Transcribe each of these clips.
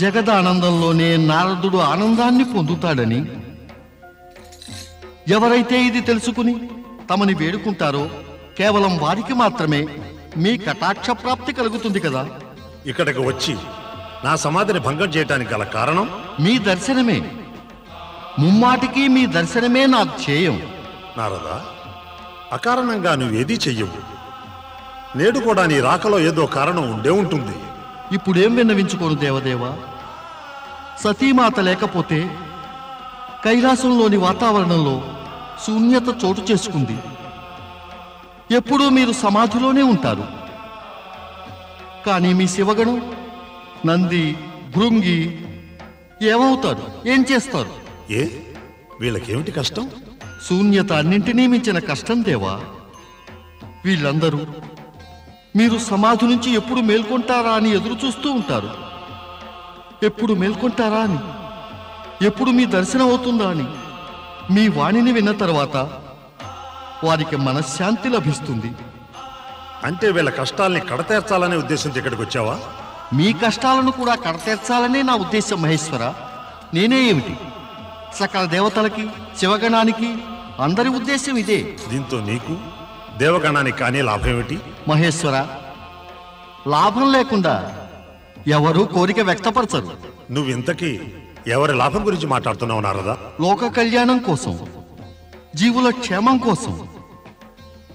జగదానందంలోనే నారదుడు ఆనందాన్ని పొందుతాడని, ఎవరైతే ఇది తెలుసుకుని తమని వేడుకుంటారో కేవలం వారికి మాత్రమే మీ కటాక్ష ప్రాప్తి కలుగుతుంది కదా. ఇక్కడికి వచ్చి నా సమాధిని భంగం చేయటానికి గల కారణం మీ దర్శనమే. ముమ్మాటికి మీ దర్శనమే నా ధ్యేయం. నారదా, అకారణంగా నువ్వేదీ చెయ్యవు. నేడు కూడా నీ రాకలో ఏదో కారణం ఉండే ఉంటుంది. ఇప్పుడేం విన్నవించుకోను దేవదేవా. సతీమాత లేకపోతే కైలాసంలోని వాతావరణంలో శూన్యత చోటు చేసుకుంది. ఎప్పుడూ మీరు సమాధిలోనే ఉంటారు. కానీ మీ శివగణం నంది భృంగి ఏమవుతారు, ఏం చేస్తారు? ఏ వీళ్ళకేమిటి కష్టం? శూన్యత అన్నింటినీ మించిన కష్టం దేవా. వీళ్ళందరూ మీరు సమాధి నుంచి ఎప్పుడు మేల్కొంటారా అని ఎదురు చూస్తూ ఉంటారు. ఎప్పుడు మేల్కొంటారా అని, ఎప్పుడు మీ దర్శనం అవుతుందా అని. మీ వాణిని విన్న తర్వాత వారికి మనశ్శాంతి లభిస్తుంది. అంటే వీళ్ళ కష్టాల్ని కడతేర్చాలనే ఉద్దేశంతో ఇక్కడికి వచ్చావా? మీ కష్టాలను కూడా కడతీర్చాలనే నా ఉద్దేశం మహేశ్వర. నేనే ఏమిటి, సకల దేవతలకి శివగణానికి అందరి ఉద్దేశం ఇదే. దీంతో నీకు దేవగణానికి కానీ లాభం ఏమిటి? మహేశ్వర, లాభం లేకుండా ఎవరూ కోరిక వ్యక్తపరచరు. నువ్వింతకీ ఎవరి లాభం గురించి మాట్లాడుతున్నావు నారదా? లోక కళ్యాణం కోసం, జీవుల క్షేమం కోసం,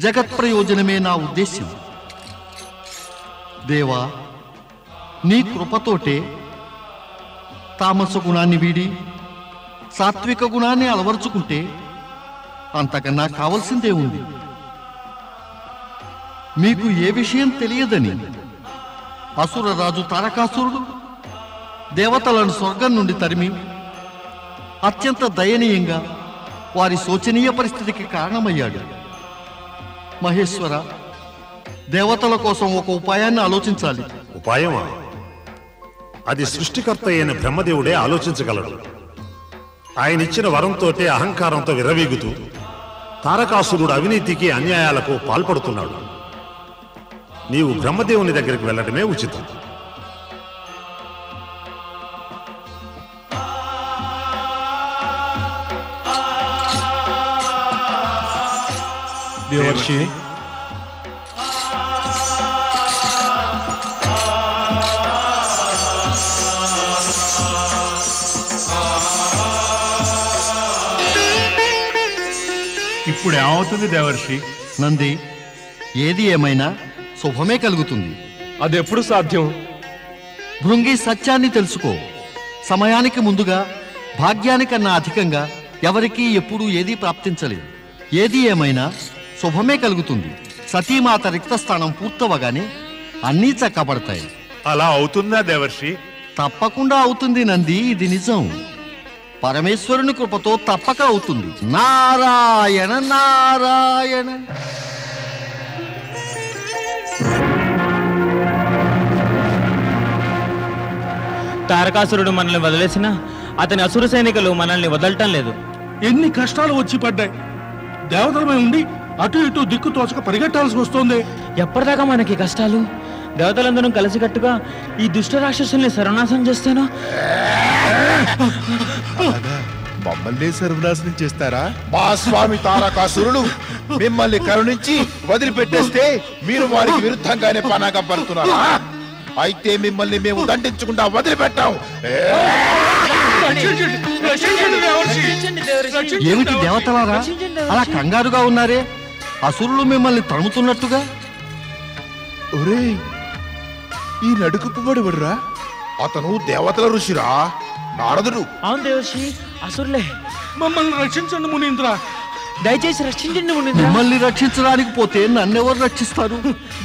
జగత్ ప్రయోజనమే నా ఉద్దేశ్యం. దేవా, నీ కృపతోటే తామస గుణాన్ని వీడి సాత్విక గుణాన్ని అలవరుచుకుంటే అంతకన్నా కావలసిందే ఉంది. మీకు ఏ విషయం తెలియదని అసురరాజు తారకాసురుడు దేవతలను స్వర్గం నుండి తరిమి అత్యంత దయనీయంగా వారి శోచనీయ పరిస్థితికి కారణమయ్యాడు. మహేశ్వర, దేవతల కోసం ఒక ఉపాయాన్ని ఆలోచించాలి. ఉపాయమా? అది సృష్టికర్త అయిన బ్రహ్మదేవుడే ఆలోచించగలడు. ఆయన ఇచ్చిన వరంతోటే అహంకారంతో విర్రవీగుతూ తారకాసురుడు అవినీతికి అన్యాయాలకు పాల్పడుతున్నాడు. నీవు బ్రహ్మదేవుని దగ్గరికి వెళ్ళడమే ఉచితం. దేవర్షి, ఇప్పుడు ఏమవుతుంది దేవర్షి? నంది, ఏది ఏమైనా శుభమే కలుగుతుంది. అదెప్పుడు సాధ్యం? భృంగి, సత్యాన్ని తెలుసుకో. సమయానికి ముందుగా, భాగ్యానికన్నా అధికంగా ఎవరికీ ఎప్పుడూ ఏదీ ప్రాప్తించలేదు. ఏది ఏమైనా శుభమే కలుగుతుంది. సతీమాత రిక్తస్థానం పూర్తవగానే అన్నీ చక్కబడతాయి. అలా అవుతుందా దేవర్షి? తప్పకుండా అవుతుంది నంది, ఇది నిజం. పరమేశ్వరుని కృపతో తప్పక అవుతుంది. నారాయణ నారాయణ. తారకాసురుడు మనల్ని వదిలేసిన అతని అసుర సైనికులు మనల్ని వదలటం లేదు. ఎన్ని కష్టాలు వచ్చి పడ్డాయి. దేవతలమై ఉండి అటు ఇటు దిక్కు తోచక పరిగెట్టాల్సి వస్తోంది. ఎప్పటిదాకా మనకి కష్టాలు? దేవతలందరం కలిసికట్టుగా ఈ దుష్ట రాక్షసుల్ని సర్వనాశనం చేస్తాను. మమ్మల్ని సర్వనాశనం చేస్తారా? మా స్వామి తారకాసురులు మిమ్మల్ని కరుణించి వదిలిపెట్టేస్తే మీరు వారికి విరుద్ధంగానే పనాగం పడుతున్నారా? అయితే మిమ్మల్ని మేము దండించకుండా వదిలిపెట్టాం. ఏమిటి దేవతలారా, అలా కంగారుగా ఉన్నారే? అసురులు మిమ్మల్ని తరుముతున్నట్టుగా. ఒరేయ్, ఈ నడుకుపుబడివడురా? అతను దేవతల ఋషిరా, నారదుడు. అవును దేవర్షి, అసురులే. మమ్మల్ని రక్షించండి మునీంద్ర, దయచేసి రక్షించండి మునీంద్ర. మిమ్మల్ని రక్షించడానికి పోతే నన్నెవరు రక్షిస్తారు?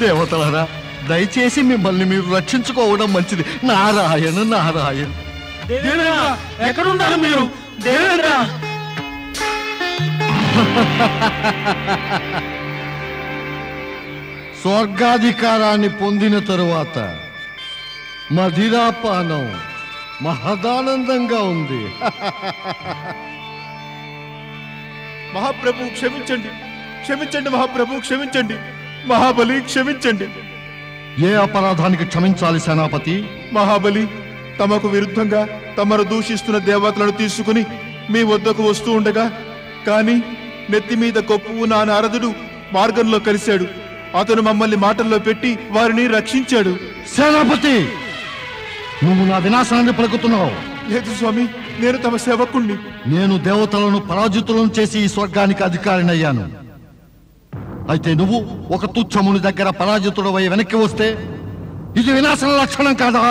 దేవతలారా, దయచేసి మిమ్మల్ని మీరు రక్షించుకోవడం మంచిది. నారాయణ నారాయణ. దేవేంద్ర, ఎక్కడున్నారు మీరు? దేవేంద్ర, స్వర్గాధికారాన్ని పొందిన తరువాత మధిరాపానం మహదానందంగా ఉంది. మహాప్రభు క్షమించండి, క్షమించండి మహాప్రభు, క్షమించండి. మహాబలి క్షమించండి. ఏ అపరాధానికి క్షమించాలి సేనాపతి? మహాబలి, తమకు విరుద్ధంగా తమను దూషిస్తున్న దేవతలను తీసుకుని మీ వద్దకు వస్తూ ఉండగా, కానీ నెత్తి మీద కొప్పు నా నారదుడు మార్గంలో కలిశాడు. అతను మమ్మల్ని మాటల్లో పెట్టి వారిని రక్షించాడు. సేనాపతి, నువ్వు నా వినాశనాన్ని పలుకుతున్నావు. లేదు స్వామి, నేను తమ సేవకుణ్ణి. నేను దేవతలను పరాజితులను చేసి ఈ స్వర్గానికి అధికారినయ్యాను. అయితే నువ్వు ఒక తుచ్చముని దగ్గర పరాజితుడవై వెనక్కి వస్తే ఇది వినాశన లక్షణం కాదా?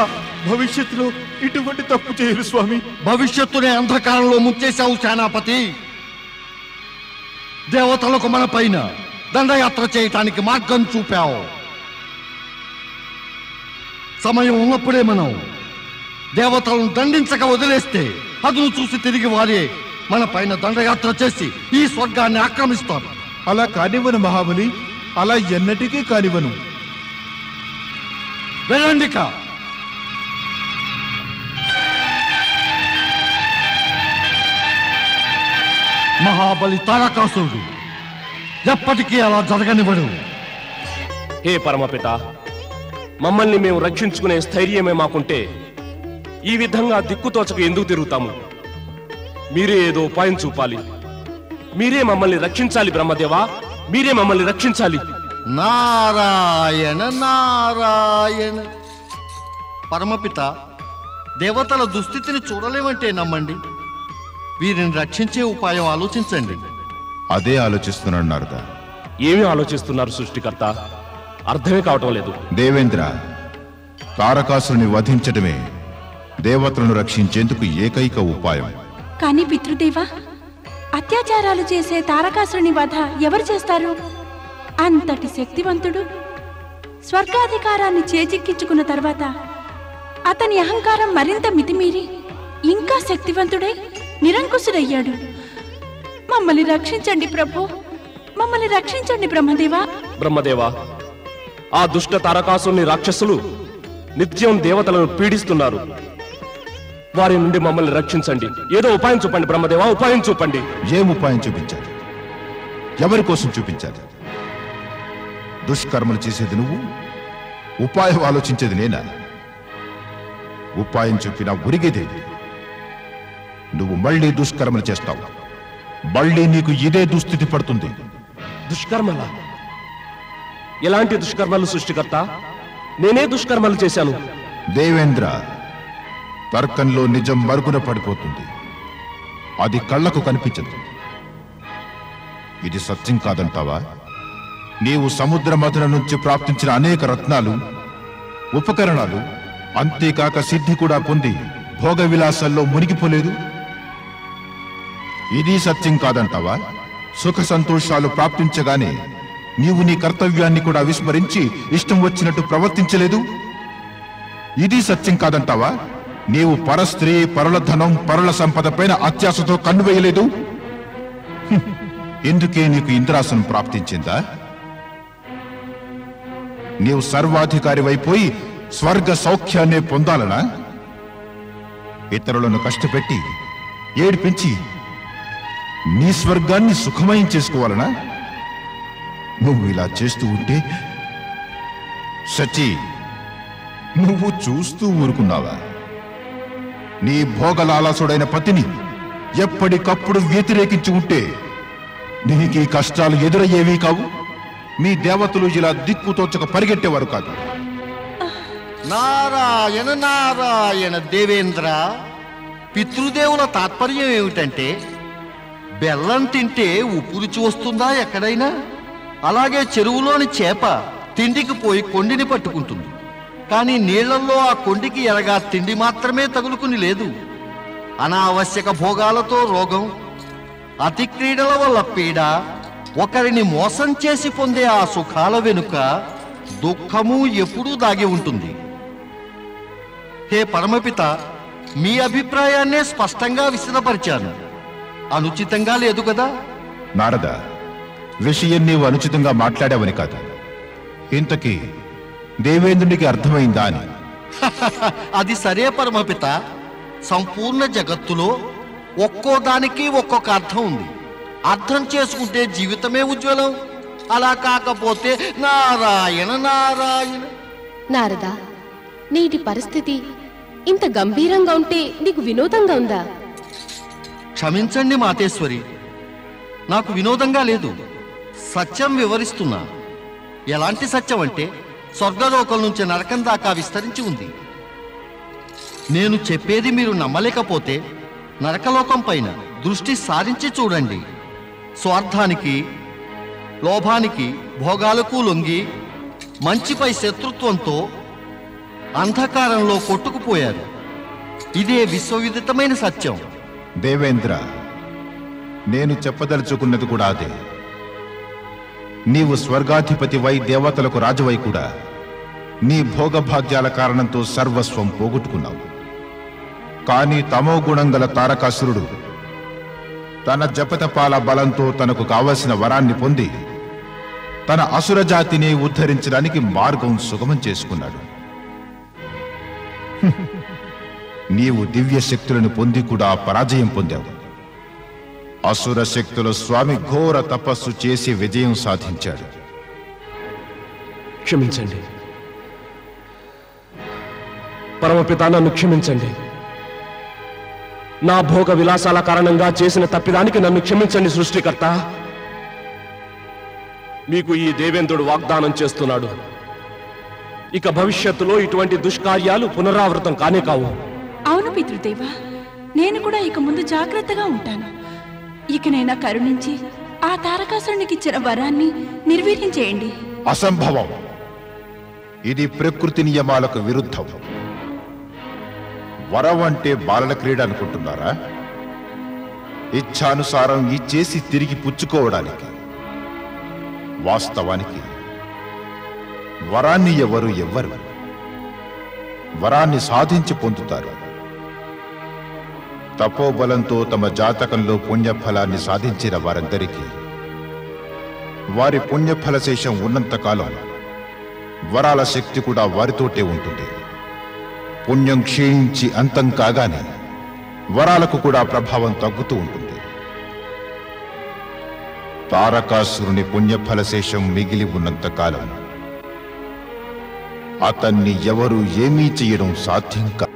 భవిష్యత్తులో ఇటువంటి తప్పు చేయరు స్వామి. భవిష్యత్తునే అంధకారంలో ముంచేశావు సేనాపతి. దేవతలకు మన పైన దండయాత్ర చేయటానికి మార్గం చూపావు. సమయం ఉన్నప్పుడే మనం దేవతలను దండించక వదిలేస్తే అదును చూసి తిరిగి వారే మన పైన దండయాత్ర చేసి ఈ స్వర్గాన్ని ఆక్రమిస్తారు. అలా కానివ్వను మహాబలి, అలా ఎన్నటికీ కానివ్వను. వెళ్ళండిక. మహాబలి తారకాసురుడు ఎప్పటికీ అలా జరగనివ్వడు. హే పరమపిత, మమ్మల్ని మేము రక్షించుకునే స్థైర్యమే మాకుంటే ఈ విధంగా దిక్కుతోచక ఎందుకు తిరుగుతాము? మీరే ఏదో ఉపాయం చూపాలి. మీరే మమ్మల్ని రక్షించాలి బ్రహ్మదేవా, మీరే మమ్మల్ని రక్షించాలి. నారాయణ నారాయణ. పరమపిత, దేవతల దుస్థితిని చూడలేమంటే నమ్మండి. వీరిని రక్షించే ఉపాయం ఆలోచించండి. అదే ఆలోచిస్తున్నాడు నారద. ఏమి ఆలోచిస్తున్నారు సృష్టికర్త? అర్థమే కావటం లేదు. దేవేంద్ర, తారకాసురుని వధించడమే దేవతలను రక్షించేందుకు ఏకైక ఉపాయం. కానీ పితృదేవా, అత్యాచారాలు చేసే తారకాసురుని వధ ఎవరు చేస్తారు? అంతటి శక్తివంతుడు స్వర్గాధికారాన్ని చేజిక్కించుకున్న తర్వాత అతని అహంకారం మరింత మితిమీరి ఇంకా శక్తివంతుడై నిరంకుశుడయ్యాడు. మమ్మల్ని రక్షించండి ప్రభు, మమ్మల్ని రక్షించండి బ్రహ్మదేవా. బ్రహ్మదేవా, ఆ దుష్ట తారకాసురుని రాక్షసులు నిత్యం దేవతలను పీడిస్తున్నారు. వారి నుండి మమ్మల్ని రక్షించండి. ఏదో ఉపాయం చూపండి బ్రహ్మదేవా, ఉపాయం చూపండి. ఏం ఉపాయం చూపించాలి? ఎవరి కోసం చూపించాలి? దుష్కర్మలు చేసేది నువ్వు, ఉపాయం ఆలోచించేది నేనా? ఉపాయం చెప్పినా ఉరిగేదేది. నువ్వు మళ్ళీ దుష్కర్మలు చేస్తావు. మళ్ళీ నీకు ఇదే దుస్థితి పడుతుంది. దుష్కర్మలా? ఎలాంటి దుష్కర్మలు సృష్టికర్త? నేనే దుష్కర్మలు చేశాను. దేవేంద్ర, తర్కంలో నిజం మరుగున పడిపోతుంది. అది కళ్ళకు కనిపించదు. ఇది సత్యం కాదంటావా? నీవు సముద్ర మథన నుంచి ప్రాప్తించిన అనేక రత్నాలు, ఉపకరణాలు, అంతేకాక సిద్ధి కూడా పొంది భోగ విలాసాల్లో మునిగిపోలేదు. ఇది సత్యం కాదంటావా? సుఖ సంతోషాలు ప్రాప్తించగానే నీవు నీ కర్తవ్యాన్ని కూడా విస్మరించి ఇష్టం వచ్చినట్టు ప్రవర్తించలేదు. ఇది సత్యం కాదంటావా? నీవు పరస్త్రీ, పరుల ధనం, పరుల సంపద పైన అత్యాశతో కన్ను వేయలేదు. ఎందుకే నీకు ఇంద్రాసనం ప్రాప్తించిందా? నీవు సర్వాధికారి వైపోయి స్వర్గ సౌఖ్యాన్నే పొందాలనా? ఇతరులను కష్టపెట్టి ఏడిపించి నీ స్వర్గాన్ని సుఖమయం చేసుకోవాలనా? నువ్వు ఇలా చేస్తూ ఉంటే సచి, నువ్వు చూస్తూ ఊరుకున్నావా? నీ భోగలాలసుడైన పతిని ఎప్పటికప్పుడు వ్యతిరేకించి ఉంటే నీకు ఈ కష్టాలు ఎదురయ్యేవి కావు. మీ దేవతలు ఇలా దిక్కుతోచక పరిగెట్టేవారు కాదు. నారాయణ నారాయణ. దేవేంద్ర, పితృదేవుల తాత్పర్యం ఏమిటంటే బెల్లం తింటే ఉప్పు రుచి వస్తుందా ఎక్కడైనా? అలాగే చెరువులోని చేప తిండికి పోయి కొండిని పట్టుకుంటుంది. కానీ నీళ్లలో ఆ కొండికి ఎరగా తిండి మాత్రమే తగులుకుని లేదు. అనావశ్యక భోగాలతో రోగం, అతి క్రీడల వల్ల పీడ, ఒకరిని మోసం చేసి పొందే ఆ సుఖాల వెనుక దుఃఖము ఎప్పుడూ దాగి ఉంటుంది. హే పరమపిత, మీ అభిప్రాయాన్నే స్పష్టంగా విశదపరిచాను. అనుచితంగా లేదు కదా? నారద, విషయం నీవు అనుచితంగా మాట్లాడావని కాదు, ఇంతకీ దేవేంద్రునికి అర్థమైందా అని. అది సరే పరమపిత. సంపూర్ణ జగత్తులో ఒక్కో దానికి ఒక్కొక్క అర్థం ఉంది. అర్థం చేసుకుంటే జీవితమే ఉజ్వలం. అలా కాకపోతే నారాయణ నారాయణ. నారద, నేటి పరిస్థితి ఇంత గంభీరంగా ఉంటే నీకు వినోదంగా ఉందా? క్షమించండి మాతేశ్వరి, నాకు వినోదంగా లేదు, సత్యం వివరిస్తున్నా. ఎలాంటి సత్యం అంటే స్వర్గలోకం నుంచి నరకం దాకా విస్తరించి ఉంది. నేను చెప్పేది మీరు నమ్మలేకపోతే నరకలోకం పైన దృష్టి సారించి చూడండి. స్వార్థానికి, లోభానికి, భోగాలకు లొంగి మంచిపై శత్రుత్వంతో అంధకారంలో కొట్టుకుపోయారు. ఇదే విశ్వవిదితమైన సత్యం. దేవేంద్ర, నేను చెప్పదలుచుకున్నది కూడా అదే. నీవు స్వర్గాధిపతివై దేవతలకు రాజువై కూడా నీ భోగభాగ్యాల కారణంతో సర్వస్వం పోగొట్టుకున్నావు. కానీ తమో గుణం గల తారకాసురుడు తన జపతపాల బలంతో తనకు కావలసిన వరాన్ని పొంది తన అసుర జాతిని ఉద్ధరించడానికి మార్గం సుగమం చేసుకున్నాడు. నీవు దివ్య శక్తులను పొంది కూడా పరాజయం పొందావు. అసుర శక్తుల స్వామి ఘోర తపస్సు చేసి విజయం సాధించాడు. క్షమించండి పరమపిత, నన్ను క్షమించండి. నా భోగ విలాసాల కారణంగా చేసిన తప్పిదానికి నన్ను క్షమించండి సృష్టికర్త. మీకు ఈ దేవేంద్రుడు వాగ్దానం చేస్తున్నాడు, ఇక భవిష్యత్తులో ఇటువంటి దుష్కార్యాలు పునరావృతం కానే కావు. అవును పితృదేవా, నేను కూడా ఇక ముందు జాగ్రత్తగా ఉంటాను. ఇకనైనా కరుణించి ఆ తారకాసురునికి ఇచ్చిన వరాన్ని నిర్వీర్యం చేయండి. అసంభవం. ఇది ప్రకృతి నియమాలకు విరుద్ధం. వరం అంటే బాలల క్రీడ అనుకుంటున్నారా? ఇచ్ఛానుసారం ఇచ్చేసి తిరిగి పుచ్చుకోవడానికి. వాస్తవానికి వరాన్ని ఎవరు ఎవ్వరు వరాన్ని సాధించి పొందుతారు. తపోబలంతో తమ జాతకంలో పుణ్యఫలాన్ని సాధించిన వారందరికీ వారి పుణ్యఫల శేషం ఉన్నంతకాలం వరాల శక్తి కూడా వారితోటే ఉంటుంది. పుణ్యం క్షీణించి అంతం కాగానే వరాలకు కూడా ప్రభావం తగ్గుతూ ఉంటుంది. తారకాసురుని పుణ్యఫల శేషం మిగిలి ఉన్నంతకాలం అతన్ని ఎవరు ఏమీ చేయడం సాధ్యం కాదు.